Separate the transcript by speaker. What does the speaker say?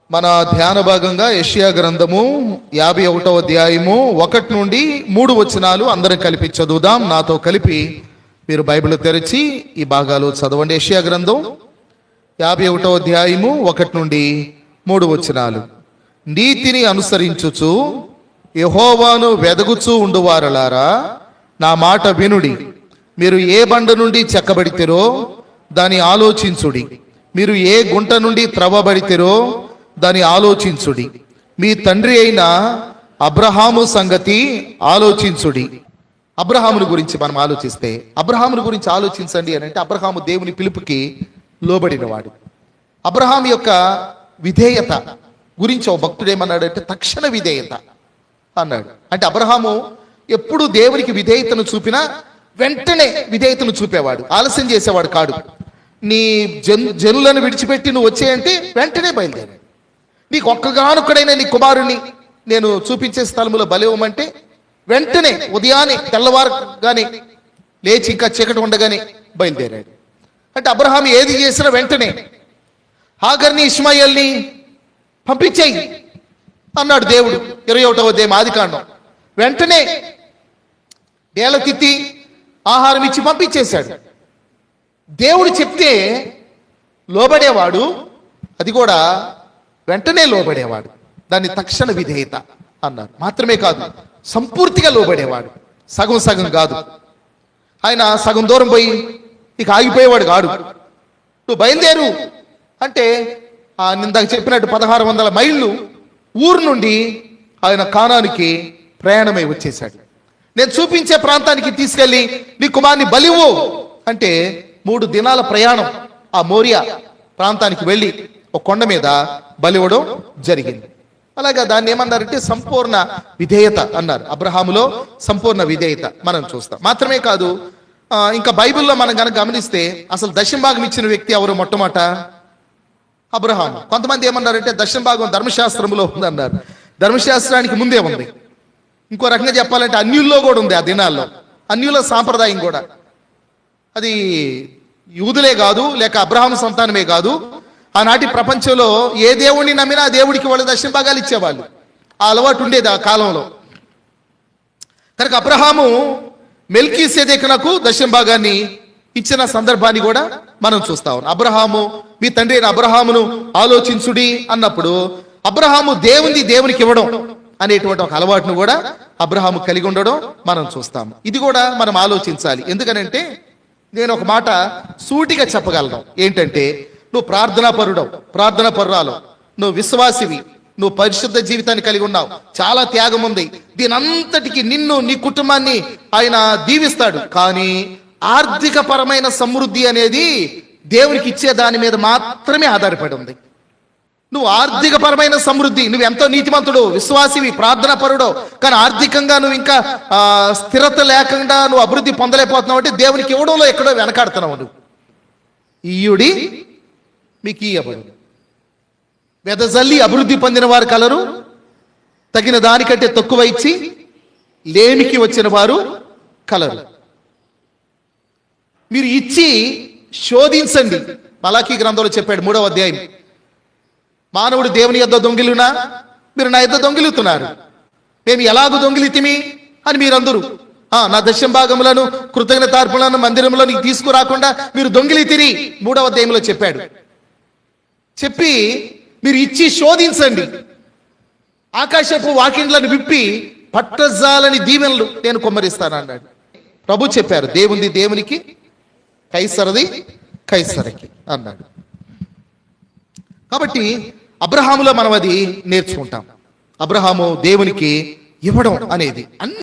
Speaker 1: మన ధ్యాన భాగంగా యెషయా గ్రంథము 51వ అధ్యాయము 1 నుండి 3 వచనాలు అందరం కలిపి చదువుదాం. నాతో కలిపి మీరు బైబిల్ తెరిచి ఈ భాగాలు చదవండి. యెషయా గ్రంథం 51వ అధ్యాయము 1 నుండి 3 వచనాలు. నీతిని అనుసరించుచు యెహోవాను వెదగుచూ ఉండువారలారా, నా మాట వినుడి. మీరు ఏ బండ నుండి చెక్కబడితిరో దాని ఆలోచించుడి. మీరు ఏ గుంట నుండి త్రవ్వబడితిరో దాని ఆలోచించుడి. మీ తండ్రి అయిన అబ్రహాము సంగతి ఆలోచించుడి. అబ్రహాముని గురించి మనం ఆలోచిస్తే, అబ్రహాముని గురించి ఆలోచించండి అని అంటే, అబ్రహాము దేవుని పిలుపుకి లోబడినవాడు. అబ్రహాము యొక్క విధేయత గురించి ఒక భక్తుడు ఏమన్నాడంటే, తక్షణ విధేయత అన్నాడు. అంటే అబ్రహాము ఎప్పుడు దేవునికి విధేయతను చూపినా వెంటనే విధేయతను చూపేవాడు, ఆలస్యం చేసేవాడు కాడు. నీ జనులను విడిచిపెట్టి నువ్వు వచ్చేయంటే వెంటనే బయలుదేరాడు. నీకు ఒక్కగానొక్కడైనా నీ కుమారుణ్ణి నేను చూపించే స్థలములో బలివ్వమంటే వెంటనే ఉదయాన్నే తెల్లవారుగానే లేచి ఇంకా చీకటి ఉండగానే బయలుదేరాడు. అంటే అబ్రహాం ఏది చేసినా వెంటనే హాగర్ని ఇష్మాయేల్ని పంపించేయి అన్నాడు దేవుడు. 21వ అధ్యాయం ఆదికాండం. వెంటనే డేలకిత్తి ఆహారం ఇచ్చి పంపించేశాడు. దేవుడు చెప్తే లోబడేవాడు, అది కూడా వెంటనే లోబడేవాడు. దాన్ని తక్షణ విధేయత అన్నారు. మాత్రమే కాదు, సంపూర్తిగా లోబడేవాడు, సగం సగం కాదు. ఆయన సగం దూరం పోయి ఇక ఆగిపోయేవాడు కాడు. నువ్వు బయలుదేరు అంటే ఇందాక చెప్పినట్టు 1600 మైళ్ళు ఊరు నుండి ఆయన కానానికి ప్రయాణమై వచ్చేశాడు. నేను చూపించే ప్రాంతానికి తీసుకెళ్ళి నీ కుమార్ని బలివ్వు అంటే 3 దినాల ప్రయాణం ఆ మోరియా ప్రాంతానికి వెళ్ళి ఒక కొండ మీద బలివ్వడం జరిగింది. అలాగా దాన్ని ఏమన్నారంటే సంపూర్ణ విధేయత అన్నారు. అబ్రహాములో సంపూర్ణ విధేయత మనం చూస్తాం. మాత్రమే కాదు, ఇంకా బైబిల్లో మనం కనుక గమనిస్తే అసలు దశమ భాగం ఇచ్చిన వ్యక్తి ఎవరు? మొట్టమొదట అబ్రహాము. కొంతమంది ఏమన్నారంటే దశమ భాగం ధర్మశాస్త్రంలో ఉందన్నారు. ధర్మశాస్త్రానికి ముందే ఉంది. ఇంకో రకంగా చెప్పాలంటే అన్యుల్లో కూడా ఉంది. ఆ దినాల్లో అన్యుల సాంప్రదాయం కూడా, అది యూదులే కాదు, లేక అబ్రహాము సంతానమే కాదు, ఆనాటి ప్రపంచంలో ఏ దేవుడిని నమ్మినా ఆ దేవుడికి వాళ్ళు దశమ భాగాలు ఇచ్చేవాళ్ళు. ఆ అలవాటు ఉండేది ఆ కాలంలో. కనుక అబ్రహాము మెల్కీసెదెకునకు దశమ భాగాన్ని ఇచ్చిన సందర్భాన్ని కూడా మనం చూస్తా ఉన్నాం. అబ్రహాము మీ తండ్రి అయిన అబ్రహామును ఆలోచించుడి అన్నప్పుడు అబ్రహాము దేవునికి ఇవ్వడం అనేటువంటి ఒక అలవాటును కూడా అబ్రహాము కలిగి ఉండడం మనం చూస్తాము. ఇది కూడా మనం ఆలోచించాలి. ఎందుకనంటే నేను ఒక మాట సూటిగా చెప్పగలను. ఏంటంటే, నువ్వు ప్రార్థనా పరురాలు, నువ్వు విశ్వాసివి, నువ్వు పరిశుద్ధ జీవితాన్ని కలిగి ఉన్నావు, చాలా త్యాగం ఉంది, దీనంతటికి నిన్ను నీ కుటుంబాన్ని ఆయన దీవిస్తాడు. కానీ ఆర్థిక పరమైన సమృద్ధి అనేది దేవునికి ఇచ్చే దాని మీద మాత్రమే ఆధారపడి ఉంది. నువ్వు ఆర్థిక పరమైన సమృద్ధి, నువ్వు ఎంతో నీతిమంతుడు, విశ్వాసివి, ప్రార్థనా పరుడు, కానీ ఆర్థికంగా నువ్వు ఇంకా స్థిరత లేకుండా నువ్వు అభివృద్ధి పొందలేకపోతున్నావు అంటే దేవునికి ఇవ్వడంలో ఎక్కడో వెనకాడుతున్నావు. నువ్వు ఈయుడి మీకు ఇయ్యబడు, వెదజల్లి అభివృద్ధి పొందిన వారు కలరు, తగిన దానికంటే తక్కువ ఇచ్చి లేమికి వచ్చిన వారు కలరు. మీరు ఇచ్చి శోధించండి. మలాకీ గ్రంథంలో చెప్పాడు 3వ అధ్యాయం. మానవుడు దేవుని యొద్ద దొంగిలునా, మీరు నా యొద్ద దొంగిలుతున్నారు. మేము ఎలాగూ దొంగిలితిమి అని మీరందరూ నా దశమ భాగములను కృతజ్ఞతార్పణలను మందిరంలో నీకు తీసుకురాకుండా మీరు దొంగిలితిరి 3వ అధ్యాయంలో చెప్పాడు. చెప్పి మీరు ఇచ్చి శోధించండి, ఆకాశపు వాకిండ్లను విప్పి పట్టజాలని దీవెనలు నేను కుమ్మరిస్తాను అన్నాడు. ప్రభు చెప్పారు, దేవునికి, కైసరది కైసరకి అన్నాడు. కాబట్టి అబ్రహాములో మనం అది నేర్చుకుంటాం. అబ్రహాము దేవునికి ఇవ్వడం అనేది